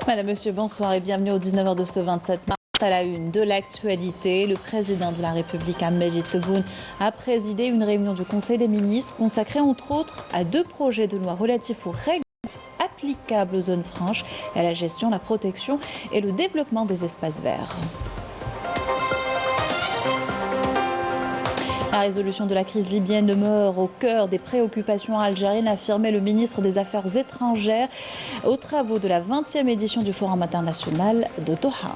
Madame, Monsieur, bonsoir et bienvenue au 19h de ce 27 mars. À la une de l'actualité, le président de la République, Abdelmadjid Tebboune, a présidé une réunion du Conseil des ministres consacrée entre autres à 2 projets de loi relatifs aux règles applicables aux zones franches et à la gestion, la protection et le développement des espaces verts. La résolution de la crise libyenne demeure au cœur des préoccupations algériennes, a affirmé le ministre des Affaires étrangères aux travaux de la 20e édition du Forum international de Doha.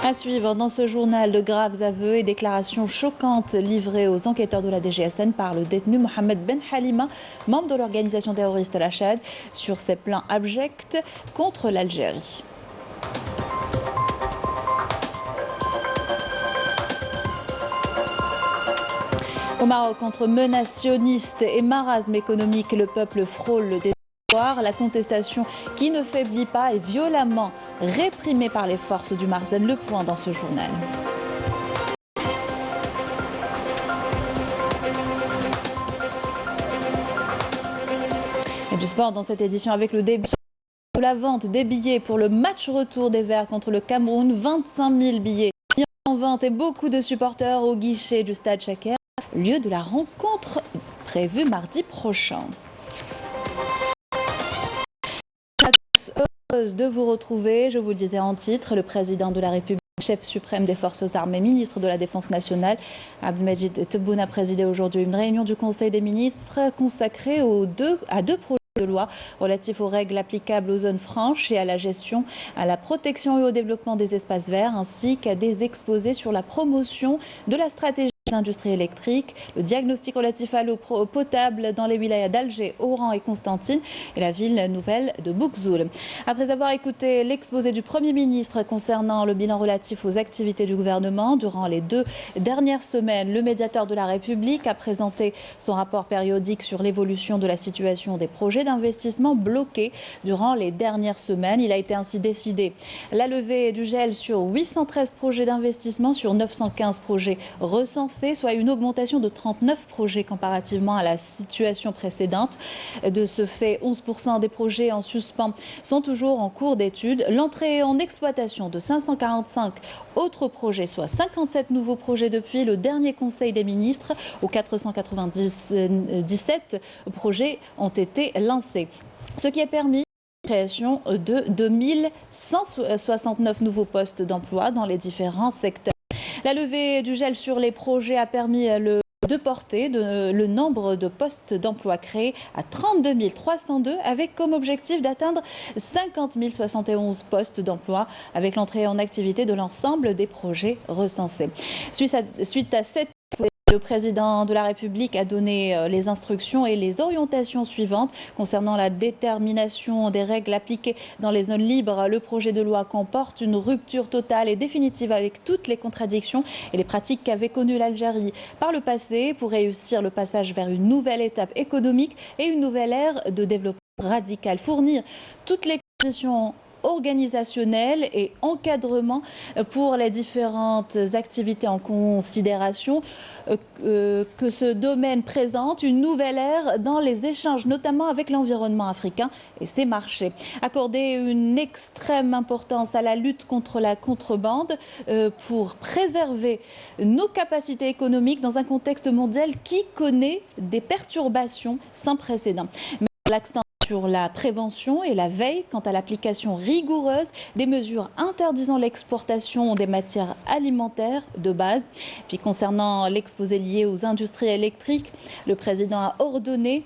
À suivre dans ce journal, de graves aveux et déclarations choquantes livrées aux enquêteurs de la DGSN par le détenu Mohamed Ben Halima, membre de l'organisation terroriste Al-Achad, sur ses plans abjects contre l'Algérie. Au Maroc, entre menaces sionistes et marasme économique, le peuple frôle le désespoir. La contestation qui ne faiblit pas est violemment réprimée par les forces du Marzen. Le point dans ce journal. Et du sport dans cette édition avec le début de la vente des billets pour le match retour des Verts contre le Cameroun. 25 000 billets en vente et beaucoup de supporters au guichet du stade Chaker, lieu de la rencontre prévue mardi prochain. Heureuse de vous retrouver, je vous le disais en titre, le président de la République, chef suprême des forces armées, ministre de la Défense nationale, Abdelmadjid Tebboune a présidé aujourd'hui une réunion du Conseil des ministres consacrée à deux projets de loi relatifs aux règles applicables aux zones franches et à la gestion, à la protection et au développement des espaces verts, ainsi qu'à des exposés sur la promotion de la stratégie industrie électrique, le diagnostic relatif à l'eau potable dans les wilayas d'Alger, Oran et Constantine et la ville nouvelle de Boukzoul. Après avoir écouté l'exposé du Premier ministre concernant le bilan relatif aux activités du gouvernement durant les 2 dernières semaines, le médiateur de la République a présenté son rapport périodique sur l'évolution de la situation des projets d'investissement bloqués durant les dernières semaines. Il a été ainsi décidé la levée du gel sur 813 projets d'investissement sur 915 projets recensés, soit une augmentation de 39 projets comparativement à la situation précédente. De ce fait, 11% des projets en suspens sont toujours en cours d'étude. L'entrée en exploitation de 545 autres projets, soit 57 nouveaux projets depuis le dernier Conseil des ministres, où 497 projets ont été lancés. Ce qui a permis la création de 2169 nouveaux postes d'emploi dans les différents secteurs. La levée du gel sur les projets a permis de porter le nombre de postes d'emploi créés à 32 302 avec comme objectif d'atteindre 50 071 postes d'emploi avec l'entrée en activité de l'ensemble des projets recensés. Suite à cette le président de la République a donné les instructions et les orientations suivantes concernant la détermination des règles appliquées dans les zones libres. Le projet de loi comporte une rupture totale et définitive avec toutes les contradictions et les pratiques qu'avait connues l'Algérie par le passé pour réussir le passage vers une nouvelle étape économique et une nouvelle ère de développement radical. Fournir toutes les conditions organisationnel et encadrement pour les différentes activités en considération que ce domaine présente une nouvelle ère dans les échanges, notamment avec l'environnement africain et ses marchés. Accorder une extrême importance à la lutte contre la contrebande pour préserver nos capacités économiques dans un contexte mondial qui connaît des perturbations sans précédent. L'accent sur la prévention et la veille quant à l'application rigoureuse des mesures interdisant l'exportation des matières alimentaires de base. Puis concernant l'exposé lié aux industries électriques, le président a ordonné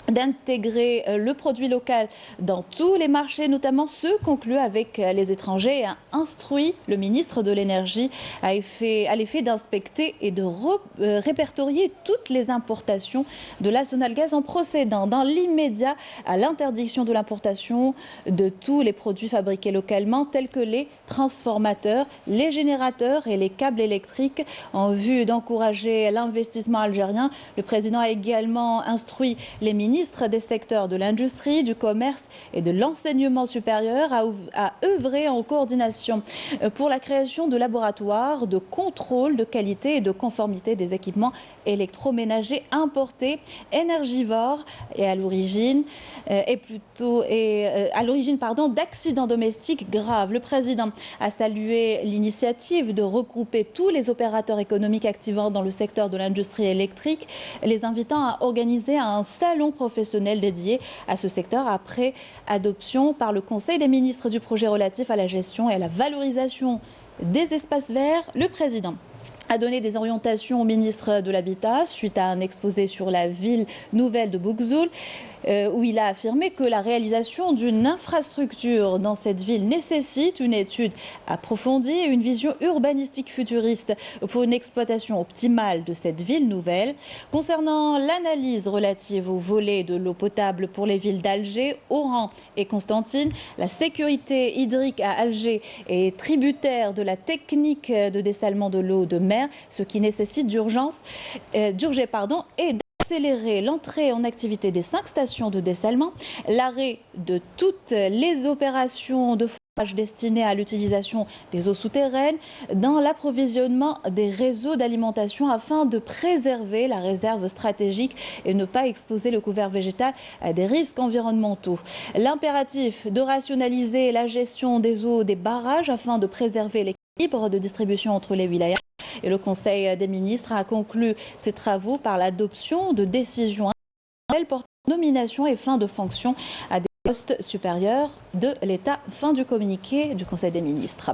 d'intégrer le produit local dans tous les marchés, notamment ceux conclus avec les étrangers, et a instruit le ministre de l'Énergie à l'effet d'inspecter et de répertorier toutes les importations de l'Azonalgaz en procédant dans l'immédiat à l'interdiction de l'importation de tous les produits fabriqués localement tels que les transformateurs, les générateurs et les câbles électriques en vue d'encourager l'investissement algérien. Le président a également instruit les ministres ministre des secteurs de l'industrie, du commerce et de l'enseignement supérieur a œuvré en coordination pour la création de laboratoires de contrôle de qualité et de conformité des équipements électroménagers importés, énergivores et à l'origine d'accidents domestiques graves. Le président a salué l'initiative de regrouper tous les opérateurs économiques activant dans le secteur de l'industrie électrique, les invitant à organiser un salon professionnel dédié à ce secteur après adoption par le Conseil des ministres du projet relatif à la gestion et à la valorisation des espaces verts. Le président a donné des orientations au ministre de l'Habitat suite à un exposé sur la ville nouvelle de Boukzoul, où il a affirmé que la réalisation d'une infrastructure dans cette ville nécessite une étude approfondie et une vision urbanistique futuriste pour une exploitation optimale de cette ville nouvelle. Concernant l'analyse relative au volet de l'eau potable pour les villes d'Alger, Oran et Constantine, la sécurité hydrique à Alger est tributaire de la technique de dessalement de l'eau de mer, ce qui nécessite d'urger et d'accélérer l'entrée en activité des 5 stations de dessalement, l'arrêt de toutes les opérations de forage destinées à l'utilisation des eaux souterraines dans l'approvisionnement des réseaux d'alimentation afin de préserver la réserve stratégique et ne pas exposer le couvert végétal à des risques environnementaux. L'impératif de rationaliser la gestion des eaux des barrages afin de préserver l'équilibre de distribution entre les wilayas. Et le Conseil des ministres a conclu ses travaux par l'adoption de décisions portant nomination et fin de fonction à des postes supérieurs de l'État. Fin du communiqué du Conseil des ministres.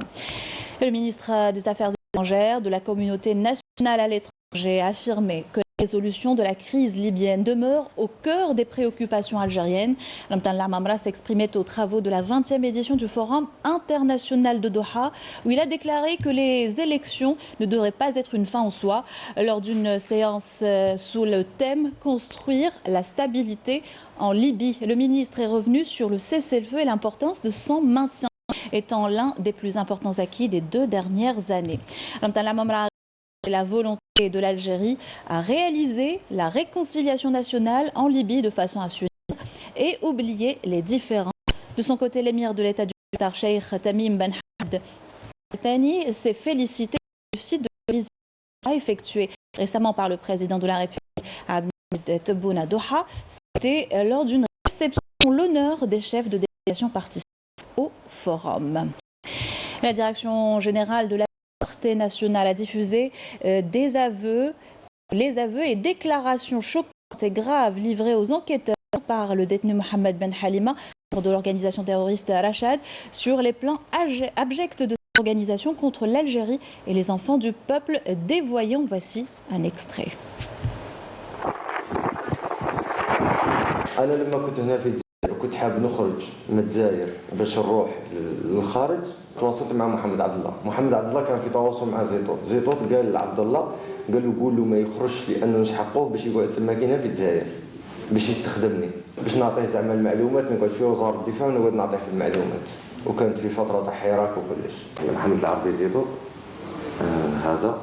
Le ministre des Affaires étrangères de la communauté nationale à l'étranger a affirmé que la résolution de la crise libyenne demeure au cœur des préoccupations algériennes. Lamtan Lamamra s'exprimait aux travaux de la 20e édition du Forum international de Doha, où il a déclaré que les élections ne devraient pas être une fin en soi. Lors d'une séance sous le thème « Construire la stabilité en Libye », le ministre est revenu sur le cessez-le-feu et l'importance de son maintien, étant l'un des plus importants acquis des 2 dernières années. Lamtan Lamamra la volonté de l'Algérie à réaliser la réconciliation nationale en Libye de façon à s'unir et oublier les différends. De son côté, l'émir de l'État du Qatar, Cheikh Tamim Ben Hamad Al Thani, s'est félicité du site de la visite effectuée récemment par le président de la République, Ahmed Tebboune à Doha. C'était lors d'une réception en l'honneur des chefs de délégation participants au forum. La direction générale de la Sûreté nationale a diffusé les aveux et déclarations choquantes et graves livrées aux enquêteurs par le détenu Mohamed Ben Halima de l'organisation terroriste Rachad sur les plans abjects de cette organisation contre l'Algérie et les enfants du peuple dévoyant. Voici un extrait. كنت حاب نخرج من الجزائر باش نروح للخارج. تواصلت مع محمد عبد الله. محمد عبد الله كان في تواصل مع زيطوط قال لعبد الله، قال له قول له ما يخرجش لانه نسحقوه باش يقعد تما كاينه في الجزائر باش يستخدمني، باش نعطيه زعما المعلومات، نقعد في وزاره الدفاع ونقعد نعطيه في المعلومات. وكانت في فتره تاع حراك وكلش. محمد العربي زيطوط هذا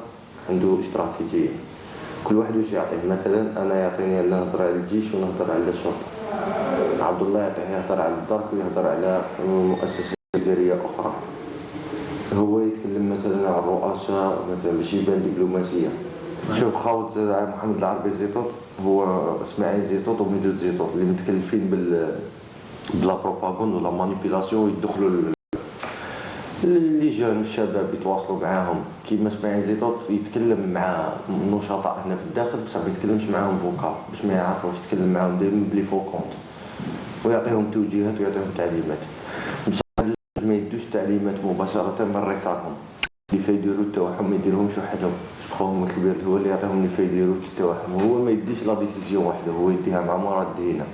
عنده استراتيجيه، كل واحد واش يعطيه. مثلا انا يعطيني نهضر على الجيش ونهضر على الشرطه، عبد الله يهضر على الدرك ويهضر على مؤسسات جزائريه اخرى. هو يتكلم مثلا على الرؤساء مثلا باش يبان دبلوماسيه. شوف خاوت محمد العربي زيطوط هو اسماعيل زيطوط وميدود زيطوط اللي متكلفين بلا بروباغوند ولا مانيبيلاسيون، يدخلوا اللي جون الشباب يتواصلوا معاهم. كيما اسماعيل زيطوط يتكلم مع النشطاء هنا في الداخل بصح ما يتكلمش معاهم فوكال باش ما يعرفوش يتكلم معاهم دائما بلي فو كونت، ويعطيهم توجيهات ويعطيهم تعليمات. ما يدوش تعليمات مباشره من رئيساتهم اللي فيديروا تاعهم، ما يديرهمش وحدهم. خوهم الكبير هو اللي يعطيهم اللي فيديروا تاعهم، هو ما يديش لا ديسيزيون وحده، هو يديها مع مراد دينا.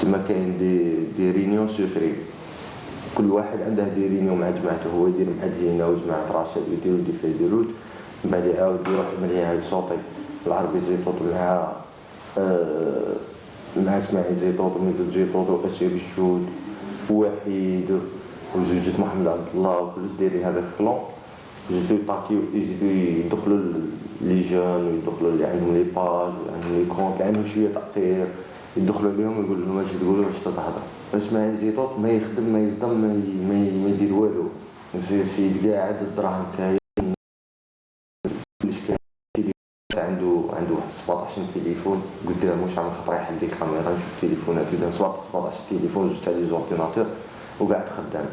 تما كاين دي رينيون سيكري، كل واحد عنده دي رينيون مع جماعته، هو يدير مع دينا وجماعه رشاد يديروا دي فيديروا، من بعد يعاود يروح يمليها لصوتي العربي زيطوط مع اسماعيل زيطوط وميدود زيطوط واسير الشهود ووحيد وزوجة محمد عبد الله وكلش دايرين هذا الكلون. يزيدوا يطاكيو، يزيدوا يدخلوا لي جون ويدخلوا اللي عندهم لي باج واللي عندهم لي كونت اللي عندهم شويه تاثير، يدخلوا عليهم يقول لهم اش تقولوا واش تهضر. اسماعيل زيطوط ما يخدم ما يصدم ما يدير والو. سيد قاعد الدراهم كاين عنده واحد 17 تليفون. قلت له واش عامل خطره يحل لي الكاميرا نشوف تليفونات اذا 17 تليفون زوج تاع لي زورديناتور وقاعد خدام.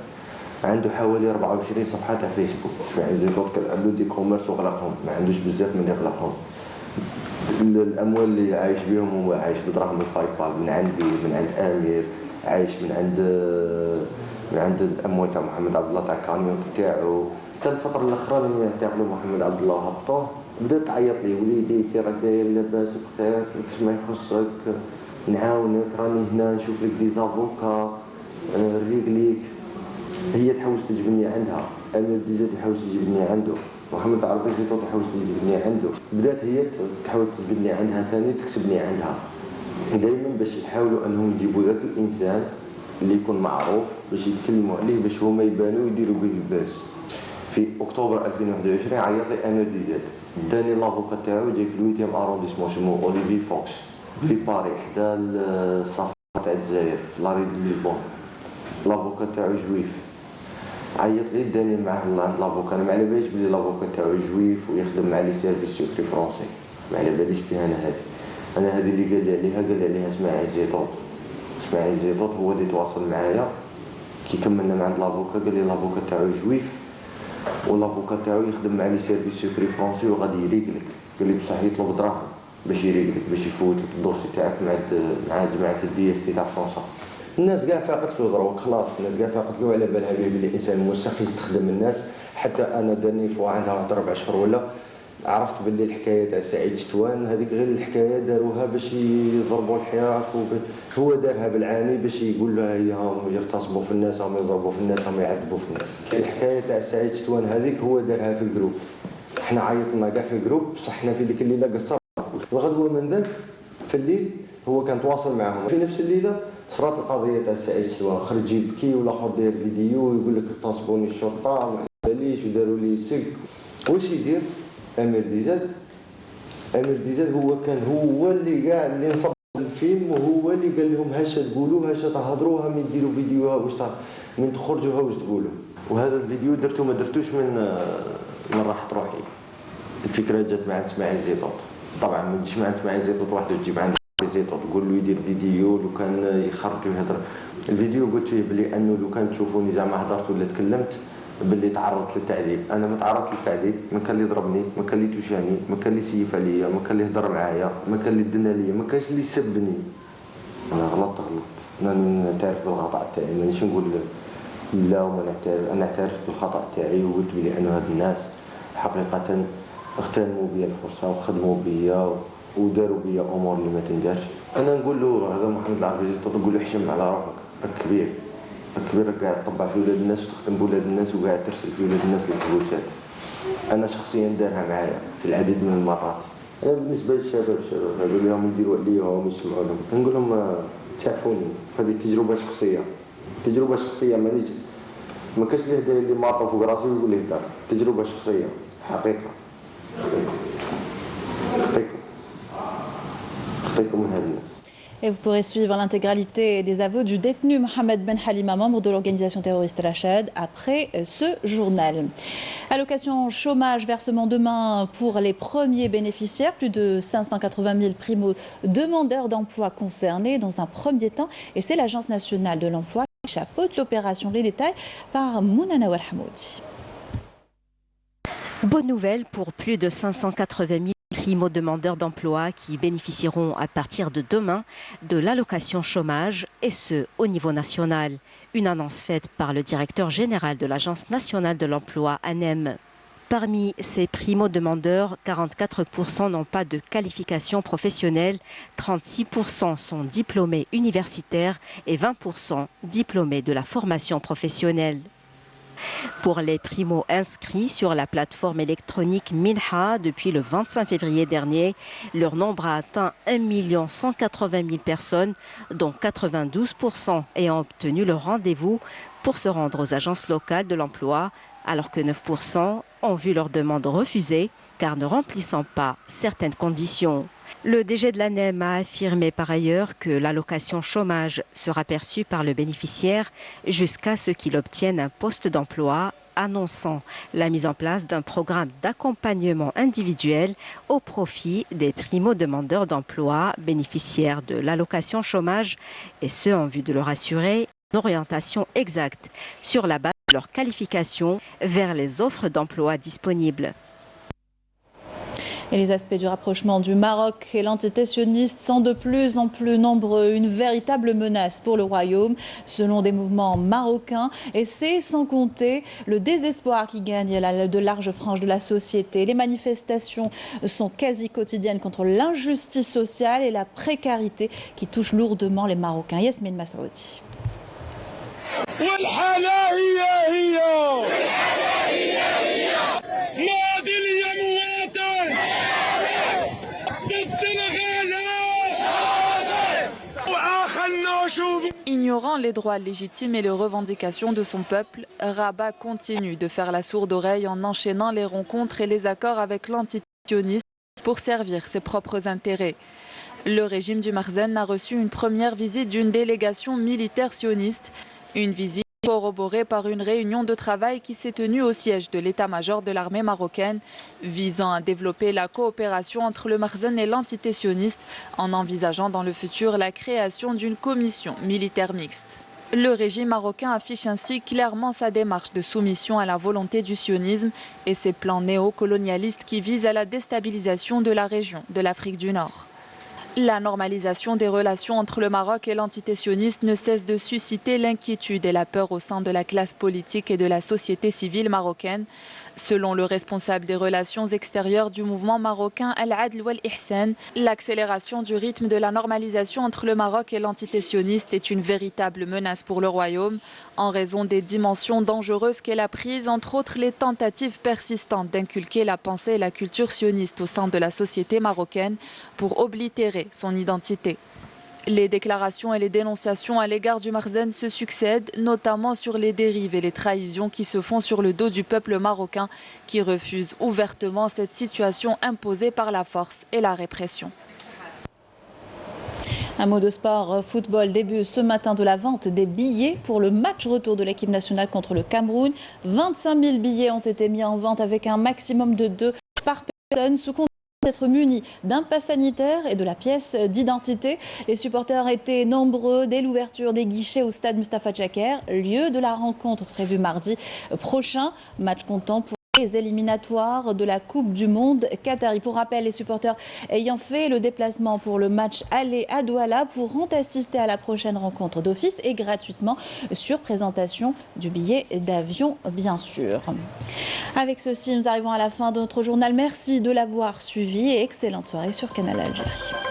عنده حوالي 24 صفحه تاع فيسبوك. اسماعيل زيطوط كان عنده دي كوميرس وغلقهم، ما عندوش بزاف من يغلقهم. الاموال اللي عايش بهم هو عايش بدراهم الباي بال من عندي من عند امير، عايش من عند الاموال تاع محمد عبد الله تاع الكاميون تاعو. حتى الفتره الاخرانيه تاع محمد عبد الله هبطوه بدات تعيط لي وليدي كي راك داير لاباس بخير كيفاش ما يخصك نعاونك راني هنا نشوف لك دي زافوكا ريقليك. هي تحوس تجبني عندها، امير ديزاد يحوس يجبني عنده، محمد عربي زيطوط يحوس يجبني عنده. بدات هي تحاول تجبني عندها ثاني تكسبني عندها. دائما باش يحاولوا انهم يجيبوا ذاك الانسان اللي يكون معروف باش يتكلموا عليه باش هما يبانوا ويديروا به الباس. في اكتوبر 2021 عيط لي امير ديزاد، داني لافوكا تاعو جاي في الويتيام ارونديسمون اسمه اوليفي فوكس في باري حدا الصفحه تاع الجزائر في لاري دي لشبون. لافوكا تاعو جويف، عيط لي داني معاه عند لافوكا. انا ما على باليش بلي لافوكا تاعو جويف ويخدم مع لي سيرفيس سيكري فرونسي، ما على باليش بها انا هذه اللي قال لي عليها اسماعيل زيطوط. اسماعيل زيطوط هو اللي تواصل معايا كي كملنا مع عند لافوكا، قال لي لافوكا تاعو جويف ولافوكا تاعو يخدم مع لي سيرفيس سيكري فرونسي وغادي يريقلك. قال لي بصح يطلب دراهم باش يريقلك باش يفوت لك الدوسي تاعك مع جماعه الدي اس تي تاع فرنسا. الناس كاع فاقت له دروك خلاص، الناس كاع فاقت له على بالها به بلي انسان موسخ يستخدم الناس. حتى انا داني فوا عندها واحد 4 اشهر ولا عرفت باللي الحكايه تاع سعيد شتوان هذيك غير الحكايه داروها باش يضربوا الحراك هو دارها بالعاني باش يقول له هي هم يغتصبوا في الناس هم يضربوا في الناس هم يعذبوا في الناس. الحكايه تاع سعيد شتوان هذيك هو دارها في الجروب. احنا عيطنا كاع في الجروب بصح حنا في ديك الليله قصرنا. الغدوه من ذاك في الليل هو كان تواصل معهم في نفس الليله صرات القضيه تاع سعيد شتوان، خرج يبكي والاخر داير فيديو يقول لك اغتصبوني الشرطه ما عليش وداروا لي سلك. واش يدير امير ديزاد؟ امير ديزاد هو اللي قاعد اللي نصب الفيلم وهو اللي قال لهم هاش تقولوا هاش تهضروها من ديروا فيديوها واش من تخرجوها واش تقولوا. وهذا الفيديو درته ما درتوش من راحت روحي. الفكره جات مع اسماعيل زيطوط. طبعا ما تجيش مع اسماعيل زيطوط وحده تجيب عند زيطوط تقول له يدير فيديو لو كان يخرج ويهضر. الفيديو قلت فيه بلي انه لو كان تشوفوني زعما هضرت ولا تكلمت باللي تعرضت للتعذيب. انا ما تعرضت للتعذيب، ما كان اللي ضربني، ما كان اللي توشاني، ما كان اللي سيف عليا، ما كان اللي هضر معايا، ما كان اللي دنا ليا، ما كانش اللي سبني. انا غلطت انا نعترف بالخطا تاعي، مانيش نقول لا وما نعترف. انا اعترفت بالخطا تاعي وقلت بلي انه هاد الناس حقيقه اغتنموا بيا الفرصه وخدموا بيا وداروا بيا امور اللي ما تندارش. انا نقول له هذا محمد العربي نقول له حشم على روحك، راك كبير راك قاعد تطبع في ولاد الناس وتخدم بولاد الناس وقاعد ترسل في ولاد الناس الكبوسات. انا شخصيا دارها معايا في العديد من المرات. انا بالنسبه للشباب هذو اللي هم يديروا عليا وهم يسمعوا لهم نقول لهم تعرفوني هذه تجربه شخصيه ما كاش اللي ماطو فوق راسي ويقول لي دار تجربه شخصيه حقيقه. خطيكم من هاد الناس. Et vous pourrez suivre l'intégralité des aveux du détenu Mohamed Ben Halima, membre de l'organisation terroriste Rachad, après ce journal. Allocation chômage, versement demain pour les premiers bénéficiaires. Plus de 580 000 primo-demandeurs d'emploi concernés dans un premier temps. Et c'est l'Agence nationale de l'emploi qui chapeaute l'opération. Les détails par Mouna Nawal Hamoudi. Bonne nouvelle pour plus de 580 000 primo-demandeurs d'emploi qui bénéficieront à partir de demain de l'allocation chômage et ce au niveau national. Une annonce faite par le directeur général de l'Agence nationale de l'emploi, ANEM. Parmi ces primo-demandeurs, 44% n'ont pas de qualification professionnelle, 36% sont diplômés universitaires et 20% diplômés de la formation professionnelle. Pour les primo-inscrits sur la plateforme électronique Minha depuis le 25 février dernier, leur nombre a atteint 1 180 000 personnes, dont 92% ayant obtenu le rendez-vous pour se rendre aux agences locales de l'emploi, alors que 9% ont vu leur demande refusée car ne remplissant pas certaines conditions. Le DG de l'ANEM a affirmé par ailleurs que l'allocation chômage sera perçue par le bénéficiaire jusqu'à ce qu'il obtienne un poste d'emploi, annonçant la mise en place d'un programme d'accompagnement individuel au profit des primo-demandeurs d'emploi bénéficiaires de l'allocation chômage, et ce en vue de leur assurer une orientation exacte sur la base de leur qualification vers les offres d'emploi disponibles. Et les aspects du rapprochement du Maroc et l'entité sioniste sont de plus en plus nombreux, une véritable menace pour le royaume, selon des mouvements marocains. Et c'est sans compter le désespoir qui gagne de larges franges de la société. Les manifestations sont quasi quotidiennes contre l'injustice sociale et la précarité qui touche lourdement les Marocains. Yasmine Massaoudi. Ignorant les droits légitimes et les revendications de son peuple, Rabat continue de faire la sourde oreille en enchaînant les rencontres et les accords avec l'antisionisme pour servir ses propres intérêts. Le régime du Makhzen a reçu une première visite d'une délégation militaire sioniste, une visite corroborée par une réunion de travail qui s'est tenue au siège de l'état-major de l'armée marocaine, visant à développer la coopération entre le Makhzen et l'entité sioniste, en envisageant dans le futur la création d'une commission militaire mixte. Le régime marocain affiche ainsi clairement sa démarche de soumission à la volonté du sionisme et ses plans néocolonialistes qui visent à la déstabilisation de la région de l'Afrique du Nord. La normalisation des relations entre le Maroc et l'entité sioniste ne cesse de susciter l'inquiétude et la peur au sein de la classe politique et de la société civile marocaine. Selon le responsable des relations extérieures du mouvement marocain Al-Adl wal-Ihsan, l'accélération du rythme de la normalisation entre le Maroc et l'entité sioniste est une véritable menace pour le royaume, en raison des dimensions dangereuses qu'elle a prises, entre autres les tentatives persistantes d'inculquer la pensée et la culture sioniste au sein de la société marocaine pour oblitérer son identité. Les déclarations et les dénonciations à l'égard du Makhzen se succèdent, notamment sur les dérives et les trahisons qui se font sur le dos du peuple marocain, qui refuse ouvertement cette situation imposée par la force et la répression. Un mot de sport, football, début ce matin de la vente des billets pour le match retour de l'équipe nationale contre le Cameroun. 25 000 billets ont été mis en vente avec un maximum de 2 par personne, sous condition d'être munis d'un pass sanitaire et de la pièce d'identité. Les supporters étaient nombreux dès l'ouverture des guichets au stade Mustapha Tchaker, lieu de la rencontre prévue mardi prochain. Match comptant pour les éliminatoires de la Coupe du Monde Qatari. Pour rappel, les supporters ayant fait le déplacement pour le match aller à Douala pourront assister à la prochaine rencontre d'office et gratuitement sur présentation du billet d'avion, bien sûr. Avec ceci, nous arrivons à la fin de notre journal. Merci de l'avoir suivi et excellente soirée sur Canal Algérie.